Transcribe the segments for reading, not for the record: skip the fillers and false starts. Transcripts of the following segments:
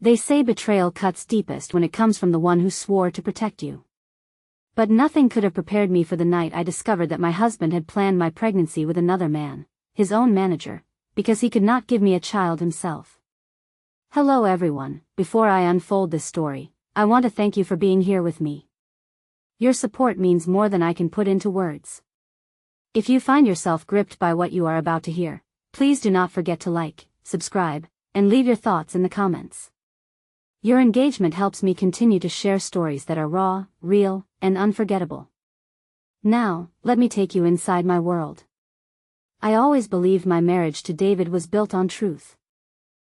They say betrayal cuts deepest when it comes from the one who swore to protect you. But nothing could have prepared me for the night I discovered that my husband had planned my pregnancy with another man, his own manager, because he could not give me a child himself. Hello everyone, before I unfold this story, I want to thank you for being here with me. Your support means more than I can put into words. If you find yourself gripped by what you are about to hear, please do not forget to like, subscribe, and leave your thoughts in the comments. Your engagement helps me continue to share stories that are raw, real, and unforgettable. Now, let me take you inside my world. I always believed my marriage to David was built on truth.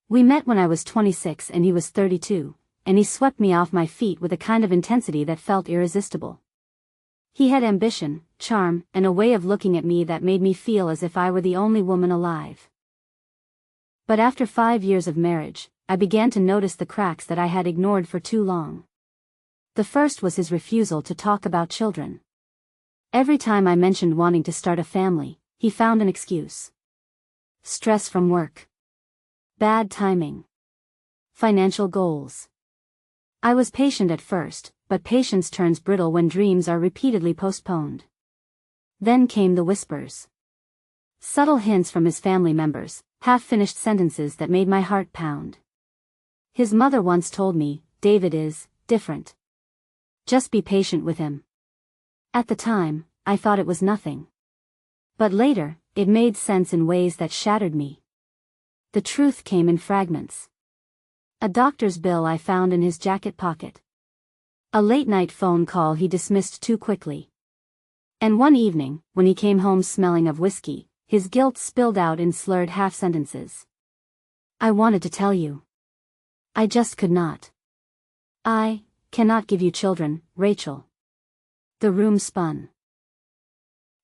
We met when I was 26 and he was 32, and he swept me off my feet with a kind of intensity that felt irresistible. He had ambition, charm, and a way of looking at me that made me feel as if I were the only woman alive. But after 5 years of marriage, I began to notice the cracks that I had ignored for too long. The first was his refusal to talk about children. Every time I mentioned wanting to start a family, he found an excuse. Stress from work. Bad timing. Financial goals. I was patient at first, but patience turns brittle when dreams are repeatedly postponed. Then came the whispers. Subtle hints from his family members, half-finished sentences that made my heart pound. His mother once told me, "David is different. Just be patient with him." At the time, I thought it was nothing. But later, it made sense in ways that shattered me. The truth came in fragments. A doctor's bill I found in his jacket pocket. A late-night phone call he dismissed too quickly. And one evening, when he came home smelling of whiskey, his guilt spilled out in slurred half-sentences. "I wanted to tell you. I just could not. I cannot give you children, Rachel." The room spun.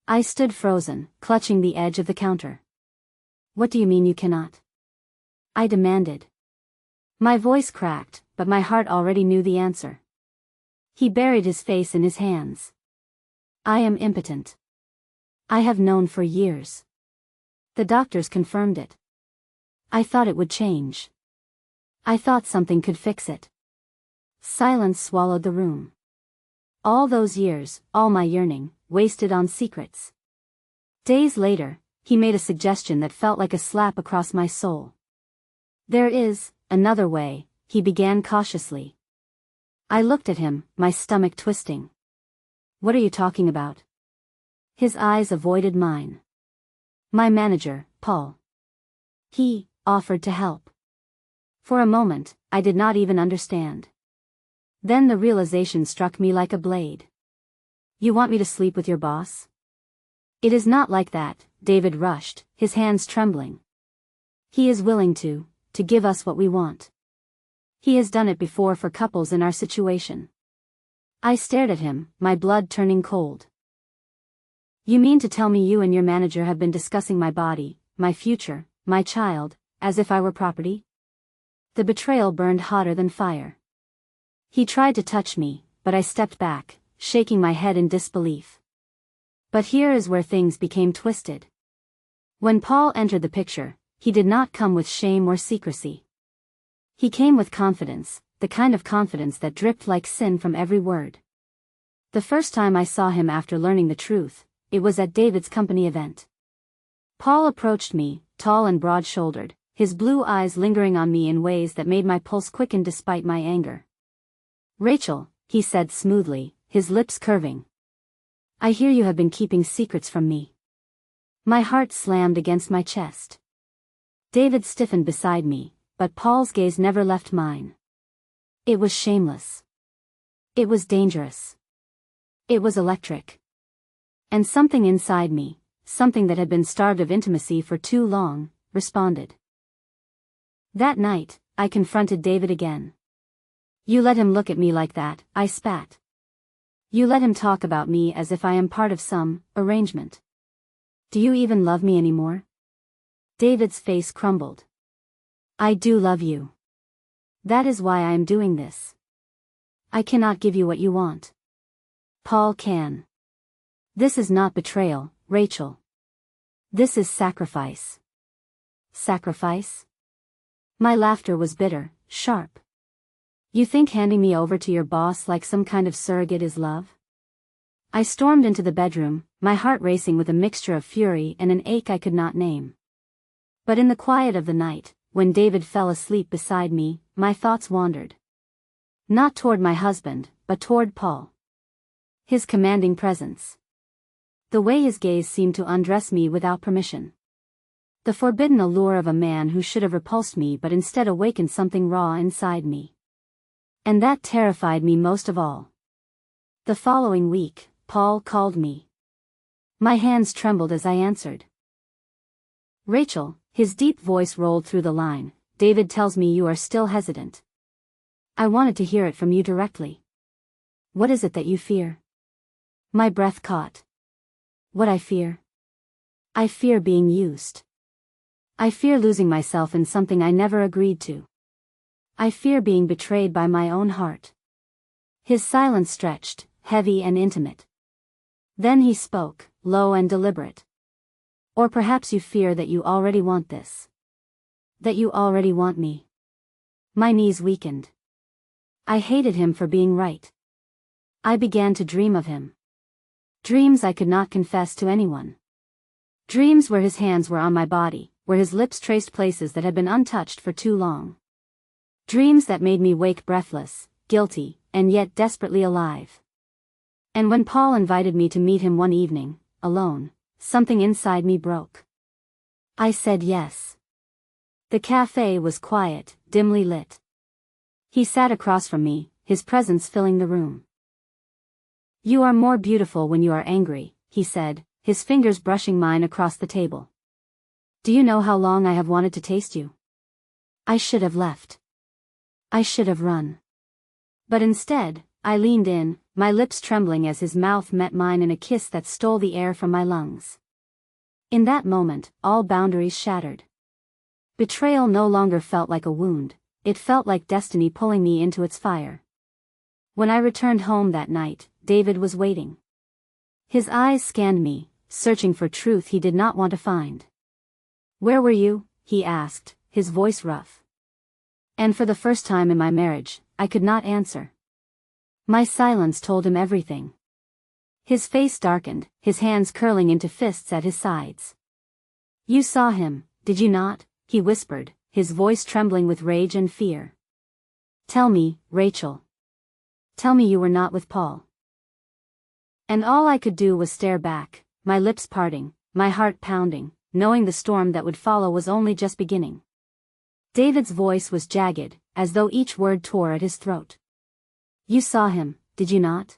I stood frozen, clutching the edge of the counter. "What do you mean you cannot?" I demanded. My voice cracked, but my heart already knew the answer. He buried his face in his hands. "I am impotent. I have known for years. The doctors confirmed it. I thought it would change. I thought something could fix it." Silence swallowed the room. All those years, all my yearning, wasted on secrets. Days later, he made a suggestion that felt like a slap across my soul. "There is another way," he began cautiously. I looked at him, my stomach twisting. "What are you talking about?" His eyes avoided mine. "My manager, Paul. He offered to help." For a moment, I did not even understand. Then the realization struck me like a blade. "You want me to sleep with your boss?" "It is not like that," David rushed, his hands trembling. "He is willing to give us what we want. He has done it before for couples in our situation." I stared at him, my blood turning cold. "You mean to tell me you and your manager have been discussing my body, my future, my child, as if I were property?" The betrayal burned hotter than fire. He tried to touch me, but I stepped back, shaking my head in disbelief. But here is where things became twisted. When Paul entered the picture, he did not come with shame or secrecy. He came with confidence, the kind of confidence that dripped like sin from every word. The first time I saw him after learning the truth, it was at David's company event. Paul approached me, tall and broad-shouldered, his blue eyes lingering on me in ways that made my pulse quicken despite my anger. "Rachel," he said smoothly, his lips curving. "I hear you have been keeping secrets from me." My heart slammed against my chest. David stiffened beside me, but Paul's gaze never left mine. It was shameless. It was dangerous. It was electric. And something inside me, something that had been starved of intimacy for too long, responded. That night, I confronted David again. "You let him look at me like that," I spat. "You let him talk about me as if I am part of some arrangement. Do you even love me anymore?" David's face crumbled. "I do love you. That is why I am doing this. I cannot give you what you want. Paul can. This is not betrayal, Rachel. This is sacrifice." Sacrifice? My laughter was bitter, sharp. You think handing me over to your boss like some kind of surrogate is love? I stormed into the bedroom, my heart racing with a mixture of fury and an ache I could not name. But in the quiet of the night, when David fell asleep beside me, my thoughts wandered. Not toward my husband, but toward Paul. His commanding presence. The way his gaze seemed to undress me without permission. The forbidden allure of a man who should have repulsed me but instead awakened something raw inside me. And that terrified me most of all. The following week, Paul called me. My hands trembled as I answered. Rachel, his deep voice rolled through the line, David tells me you are still hesitant. I wanted to hear it from you directly. What is it that you fear? My breath caught. What I fear? I fear being used. I fear losing myself in something I never agreed to. I fear being betrayed by my own heart. His silence stretched, heavy and intimate. Then he spoke, low and deliberate. Or perhaps you fear that you already want this. That you already want me. My knees weakened. I hated him for being right. I began to dream of him. Dreams I could not confess to anyone. Dreams where his hands were on my body, where his lips traced places that had been untouched for too long. Dreams that made me wake breathless, guilty, and yet desperately alive. And when Paul invited me to meet him one evening, alone, something inside me broke. I said yes. The cafe was quiet, dimly lit. He sat across from me, his presence filling the room. You are more beautiful when you are angry, he said, his fingers brushing mine across the table. Do you know how long I have wanted to taste you? I should have left. I should have run. But instead, I leaned in, my lips trembling as his mouth met mine in a kiss that stole the air from my lungs. In that moment, all boundaries shattered. Betrayal no longer felt like a wound, it felt like destiny pulling me into its fire. When I returned home that night, David was waiting. His eyes scanned me, searching for truth he did not want to find. Where were you? He asked, his voice rough. And for the first time in my marriage, I could not answer. My silence told him everything. His face darkened, his hands curling into fists at his sides. You saw him, did you not? He whispered, his voice trembling with rage and fear. Tell me, Rachel. Tell me you were not with Paul. And all I could do was stare back, my lips parting, my heart pounding, knowing the storm that would follow was only just beginning. David's voice was jagged, as though each word tore at his throat. You saw him, did you not?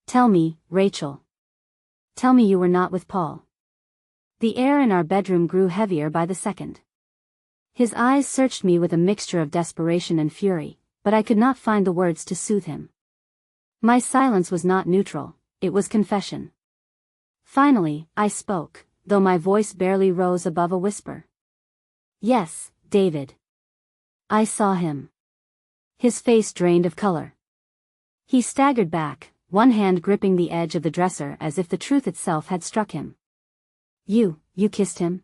Tell me, Rachel. Tell me you were not with Paul. The air in our bedroom grew heavier by the second. His eyes searched me with a mixture of desperation and fury, but I could not find the words to soothe him. My silence was not neutral, it was confession. Finally, I spoke, though my voice barely rose above a whisper. Yes, David. I saw him. His face drained of color. He staggered back, one hand gripping the edge of the dresser as if the truth itself had struck him. You kissed him?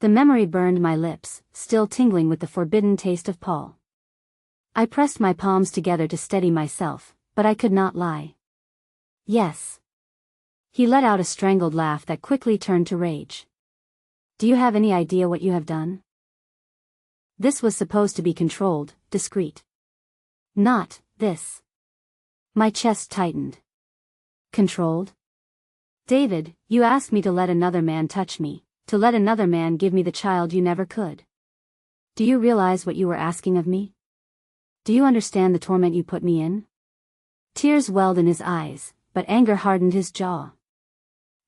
The memory burned my lips, still tingling with the forbidden taste of Paul. I pressed my palms together to steady myself, but I could not lie. Yes. He let out a strangled laugh that quickly turned to rage. Do you have any idea what you have done? This was supposed to be controlled, discreet. Not this. My chest tightened. Controlled? David, you asked me to let another man touch me, to let another man give me the child you never could. Do you realize what you were asking of me? Do you understand the torment you put me in? Tears welled in his eyes, but anger hardened his jaw.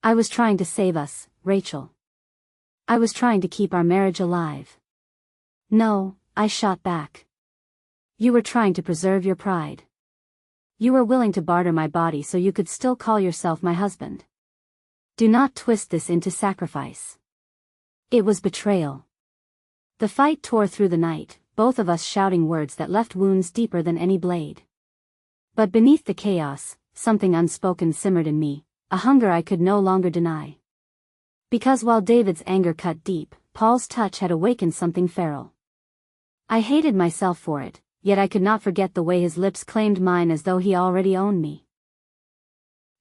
I was trying to save us, Rachel. I was trying to keep our marriage alive. No, I shot back. You were trying to preserve your pride. You were willing to barter my body so you could still call yourself my husband. Do not twist this into sacrifice. It was betrayal. The fight tore through the night, both of us shouting words that left wounds deeper than any blade. But beneath the chaos, something unspoken simmered in me, a hunger I could no longer deny. Because while David's anger cut deep, Paul's touch had awakened something feral. I hated myself for it, yet I could not forget the way his lips claimed mine as though he already owned me.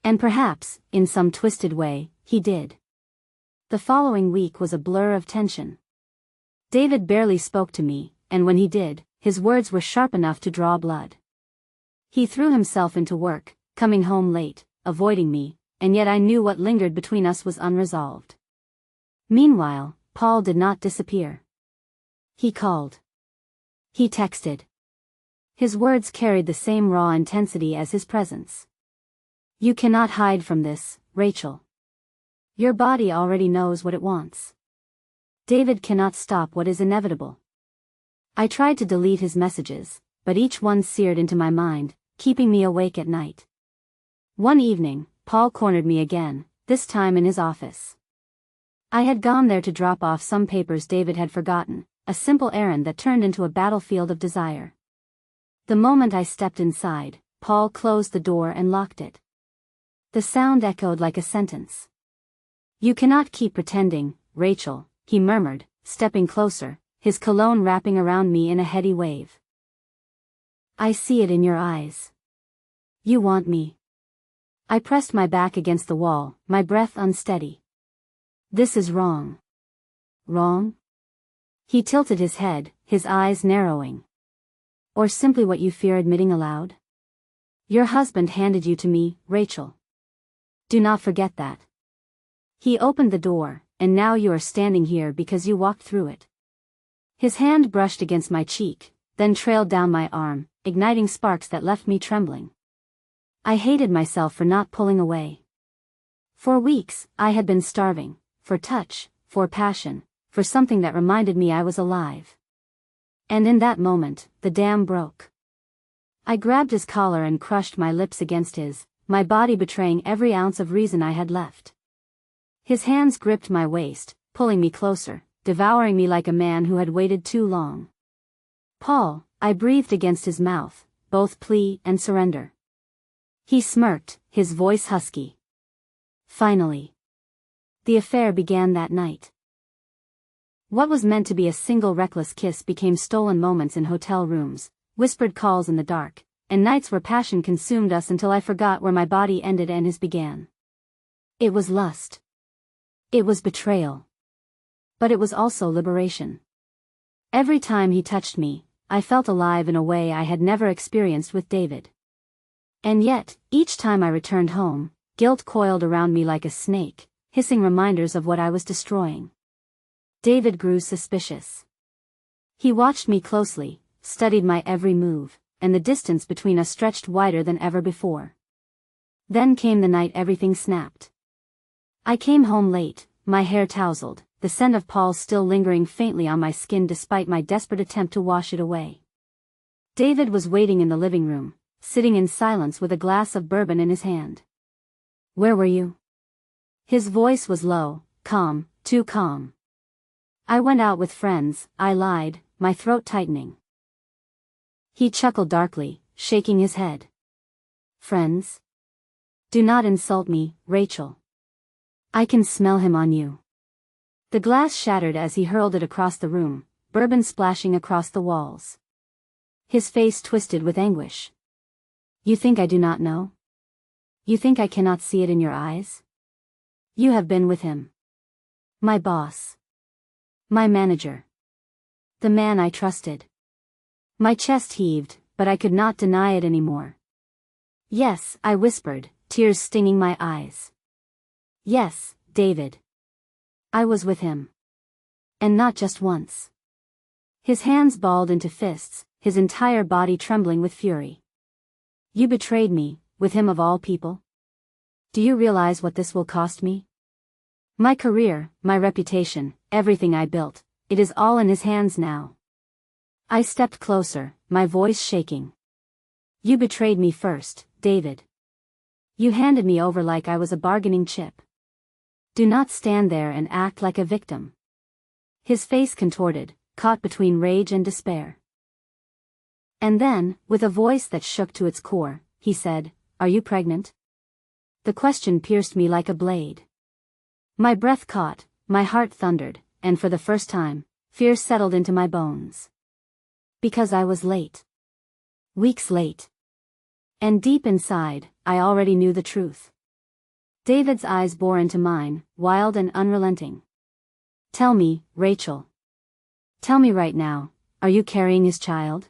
And perhaps, in some twisted way, he did. The following week was a blur of tension. David barely spoke to me, and when he did, his words were sharp enough to draw blood. He threw himself into work, coming home late, avoiding me, and yet I knew what lingered between us was unresolved. Meanwhile, Paul did not disappear. He called. He texted. His words carried the same raw intensity as his presence. You cannot hide from this, Rachel. Your body already knows what it wants. David cannot stop what is inevitable. I tried to delete his messages, but each one seared into my mind, keeping me awake at night. One evening, Paul cornered me again, this time in his office. I had gone there to drop off some papers David had forgotten, a simple errand that turned into a battlefield of desire. The moment I stepped inside, Paul closed the door and locked it. The sound echoed like a sentence. You cannot keep pretending, Rachel, he murmured, stepping closer, his cologne wrapping around me in a heady wave. I see it in your eyes. You want me. I pressed my back against the wall, my breath unsteady. This is wrong. Wrong? He tilted his head, his eyes narrowing. Or simply what you fear admitting aloud? Your husband handed you to me, Rachel. Do not forget that. He opened the door, and now you are standing here because you walked through it. His hand brushed against my cheek, then trailed down my arm, igniting sparks that left me trembling. I hated myself for not pulling away. For weeks, I had been starving, for touch, for passion, for something that reminded me I was alive. And in that moment, the dam broke. I grabbed his collar and crushed my lips against his, my body betraying every ounce of reason I had left. His hands gripped my waist, pulling me closer, devouring me like a man who had waited too long. Paul, I breathed against his mouth, both plea and surrender. He smirked, his voice husky. Finally. The affair began that night. What was meant to be a single reckless kiss became stolen moments in hotel rooms, whispered calls in the dark, and nights where passion consumed us until I forgot where my body ended and his began. It was lust. It was betrayal. But it was also liberation. Every time he touched me, I felt alive in a way I had never experienced with David. And yet, each time I returned home, guilt coiled around me like a snake, hissing reminders of what I was destroying. David grew suspicious. He watched me closely, studied my every move, and the distance between us stretched wider than ever before. Then came the night everything snapped. I came home late, my hair tousled, the scent of Paul still lingering faintly on my skin despite my desperate attempt to wash it away. David was waiting in the living room, sitting in silence with a glass of bourbon in his hand. Where were you? His voice was low, calm, too calm. I went out with friends, I lied, my throat tightening. He chuckled darkly, shaking his head. Friends? Do not insult me, Rachel. I can smell him on you. The glass shattered as he hurled it across the room, bourbon splashing across the walls. His face twisted with anguish. You think I do not know? You think I cannot see it in your eyes? You have been with him. My boss. My manager. The man I trusted. My chest heaved, but I could not deny it anymore. Yes, I whispered, tears stinging my eyes. Yes, David. I was with him. And not just once. His hands balled into fists, his entire body trembling with fury. You betrayed me, with him of all people? Do you realize what this will cost me? My career, my reputation, everything I built, it is all in his hands now. I stepped closer, my voice shaking. You betrayed me first, David. You handed me over like I was a bargaining chip. Do not stand there and act like a victim. His face contorted, caught between rage and despair. And then, with a voice that shook to its core, he said, Are you pregnant? The question pierced me like a blade. My breath caught, my heart thundered, and for the first time, fear settled into my bones. Because I was late. Weeks late. And deep inside, I already knew the truth. David's eyes bore into mine, wild and unrelenting. Tell me, Rachel. Tell me right now, are you carrying his child?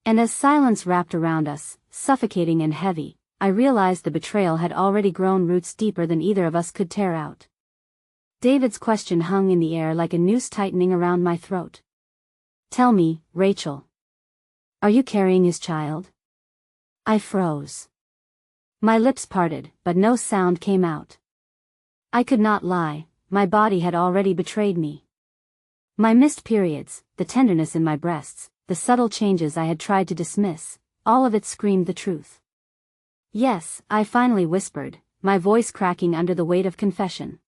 And as silence wrapped around us, suffocating and heavy, I realized the betrayal had already grown roots deeper than either of us could tear out. David's question hung in the air like a noose tightening around my throat. Tell me, Rachel. Are you carrying his child? I froze. My lips parted, but no sound came out. I could not lie, my body had already betrayed me. My missed periods, the tenderness in my breasts, the subtle changes I had tried to dismiss, all of it screamed the truth. Yes, I finally whispered, my voice cracking under the weight of confession.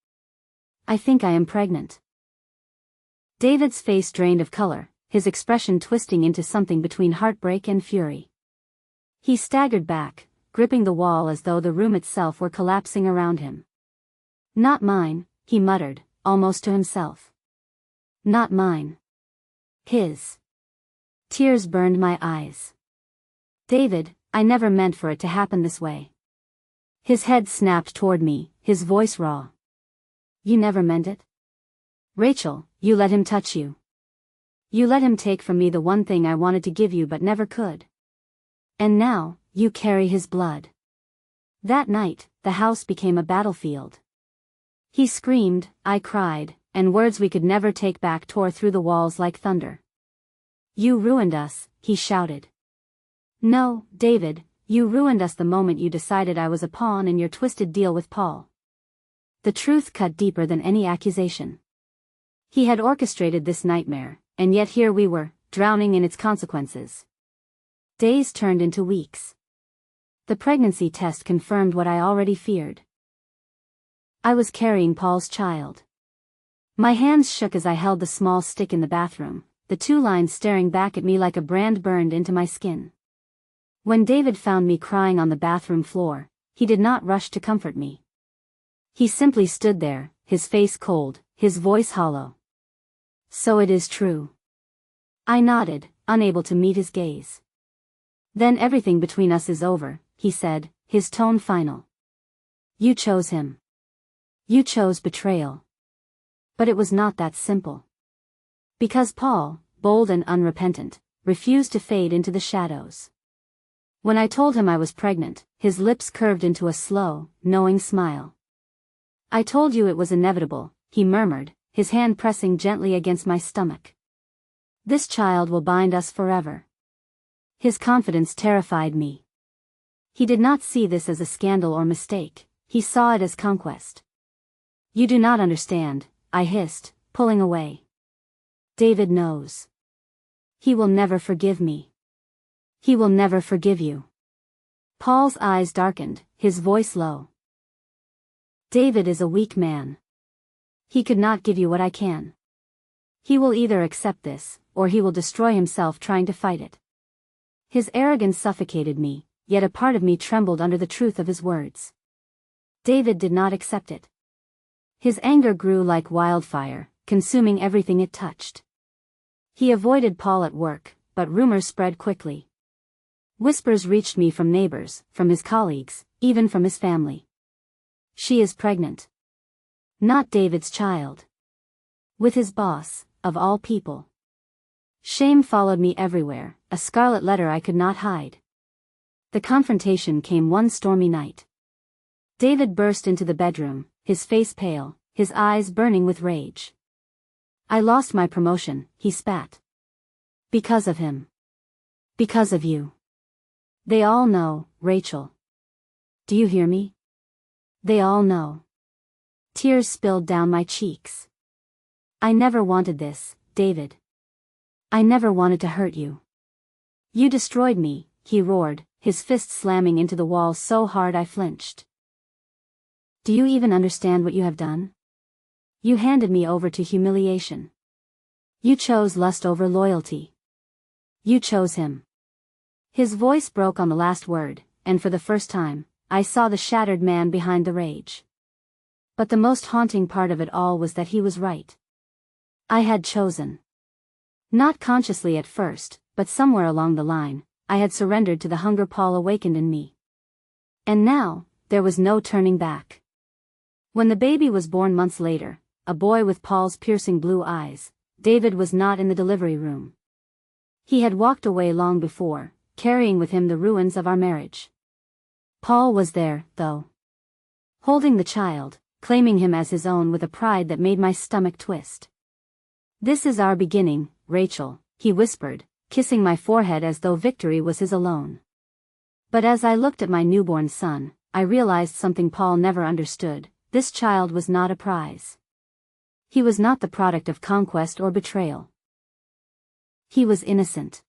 I think I am pregnant. David's face drained of color, his expression twisting into something between heartbreak and fury. He staggered back, gripping the wall as though the room itself were collapsing around him. Not mine, he muttered, almost to himself. Not mine. His. Tears burned my eyes. David, I never meant for it to happen this way. His head snapped toward me, his voice raw. You never meant it? Rachel, you let him touch you. You let him take from me the one thing I wanted to give you but never could. And now, you carry his blood. That night, the house became a battlefield. He screamed, I cried, and words we could never take back tore through the walls like thunder. You ruined us, he shouted. No, David, you ruined us the moment you decided I was a pawn in your twisted deal with Paul. The truth cut deeper than any accusation. He had orchestrated this nightmare, and yet here we were, drowning in its consequences. Days turned into weeks. The pregnancy test confirmed what I already feared. I was carrying Paul's child. My hands shook as I held the small stick in the bathroom, the two lines staring back at me like a brand burned into my skin. When David found me crying on the bathroom floor, he did not rush to comfort me. He simply stood there, his face cold, his voice hollow. So it is true. I nodded, unable to meet his gaze. Then everything between us is over, he said, his tone final. You chose him. You chose betrayal. But it was not that simple. Because Paul, bold and unrepentant, refused to fade into the shadows. When I told him I was pregnant, his lips curved into a slow, knowing smile. I told you it was inevitable, he murmured, his hand pressing gently against my stomach. This child will bind us forever. His confidence terrified me. He did not see this as a scandal or mistake, he saw it as conquest. You do not understand, I hissed, pulling away. David knows. He will never forgive me. He will never forgive you. Paul's eyes darkened, his voice low. David is a weak man. He could not give you what I can. He will either accept this, or he will destroy himself trying to fight it. His arrogance suffocated me, yet a part of me trembled under the truth of his words. David did not accept it. His anger grew like wildfire, consuming everything it touched. He avoided Paul at work, but rumors spread quickly. Whispers reached me from neighbors, from his colleagues, even from his family. She is pregnant. Not David's child. With his boss, of all people. Shame followed me everywhere, a scarlet letter I could not hide. The confrontation came one stormy night. David burst into the bedroom, his face pale, his eyes burning with rage. I lost my promotion, he spat. Because of him. Because of you. They all know, Rachel. Do you hear me? They all know. Tears spilled down my cheeks. I never wanted this, David. I never wanted to hurt you. You destroyed me, he roared, his fist slamming into the wall so hard I flinched. Do you even understand what you have done? You handed me over to humiliation. You chose lust over loyalty. You chose him. His voice broke on the last word, and for the first time, I saw the shattered man behind the rage. But the most haunting part of it all was that he was right. I had chosen. Not consciously at first, but somewhere along the line, I had surrendered to the hunger Paul awakened in me. And now, there was no turning back. When the baby was born months later, a boy with Paul's piercing blue eyes, David was not in the delivery room. He had walked away long before, carrying with him the ruins of our marriage. Paul was there, though. Holding the child, claiming him as his own with a pride that made my stomach twist. "This is our beginning, Rachel," he whispered, kissing my forehead as though victory was his alone. But as I looked at my newborn son, I realized something Paul never understood: this child was not a prize. He was not the product of conquest or betrayal. He was innocent.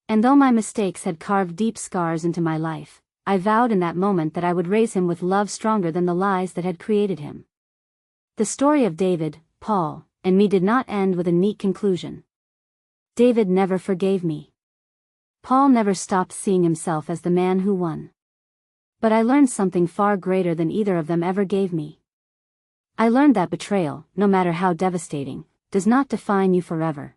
And though my mistakes had carved deep scars into my life, I vowed in that moment that I would raise him with love stronger than the lies that had created him. The story of David, Paul, and me did not end with a neat conclusion. David never forgave me. Paul never stopped seeing himself as the man who won. But I learned something far greater than either of them ever gave me. I learned that betrayal, no matter how devastating, does not define you forever.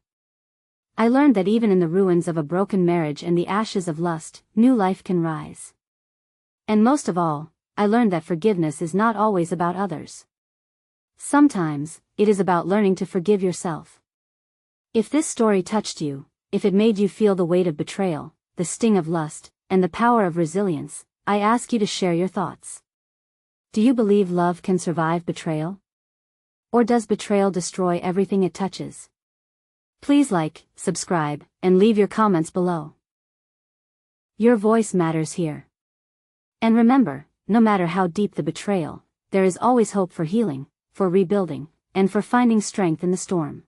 I learned that even in the ruins of a broken marriage and the ashes of lust, new life can rise. And most of all, I learned that forgiveness is not always about others. Sometimes, it is about learning to forgive yourself. If this story touched you, if it made you feel the weight of betrayal, the sting of lust, and the power of resilience, I ask you to share your thoughts. Do you believe love can survive betrayal? Or does betrayal destroy everything it touches? Please like, subscribe, and leave your comments below. Your voice matters here. And remember, no matter how deep the betrayal, there is always hope for healing, for rebuilding, and for finding strength in the storm.